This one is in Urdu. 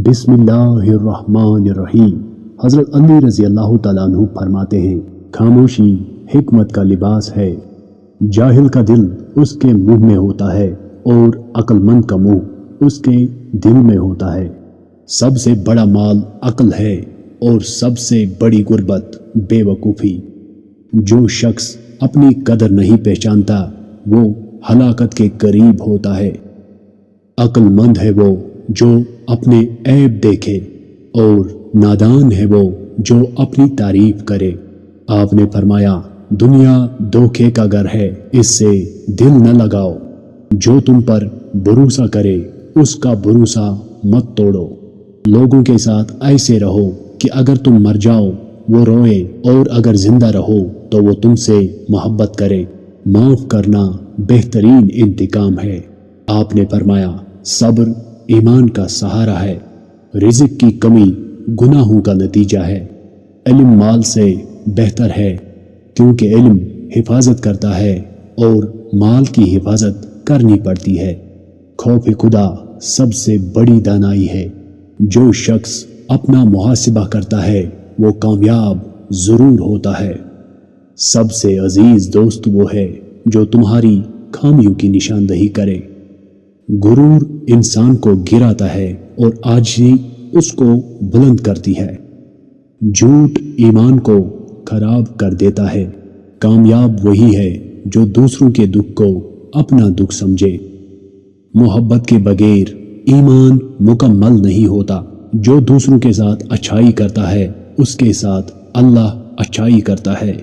بسم اللہ الرحمن الرحیم۔ حضرت علی رضی اللہ تعالیٰ عنہ فرماتے ہیں، خاموشی حکمت کا لباس ہے۔ جاہل کا دل اس کے منہ میں ہوتا ہے اور عقل مند کا منہ اس کے دل میں ہوتا ہے۔ سب سے بڑا مال عقل ہے اور سب سے بڑی غربت بے وقوفی۔ جو شخص اپنی قدر نہیں پہچانتا وہ ہلاکت کے قریب ہوتا ہے۔ عقل مند ہے وہ جو اپنے عیب دیکھے اور نادان ہے وہ جو اپنی تعریف کرے۔ آپ نے فرمایا، دنیا دھوکے کا گھر ہے، اس سے دل نہ لگاؤ۔ جو تم پر بھروسہ کرے اس کا بھروسہ مت توڑو۔ لوگوں کے ساتھ ایسے رہو کہ اگر تم مر جاؤ وہ روئے اور اگر زندہ رہو تو وہ تم سے محبت کرے۔ معاف کرنا بہترین انتقام ہے۔ آپ نے فرمایا، صبر ایمان کا سہارا ہے۔ رزق کی کمی گناہوں کا نتیجہ ہے۔ علم مال سے بہتر ہے کیونکہ علم حفاظت کرتا ہے اور مال کی حفاظت کرنی پڑتی ہے۔ خوف خدا سب سے بڑی دانائی ہے۔ جو شخص اپنا محاسبہ کرتا ہے وہ کامیاب ضرور ہوتا ہے۔ سب سے عزیز دوست وہ ہے جو تمہاری خامیوں کی نشاندہی کرے۔ غرور انسان کو گراتا ہے اور عاجزی اس کو بلند کرتی ہے۔ جھوٹ ایمان کو خراب کر دیتا ہے۔ کامیاب وہی ہے جو دوسروں کے دکھ کو اپنا دکھ سمجھے۔ محبت کے بغیر ایمان مکمل نہیں ہوتا۔ جو دوسروں کے ساتھ اچھائی کرتا ہے اس کے ساتھ اللہ اچھائی کرتا ہے۔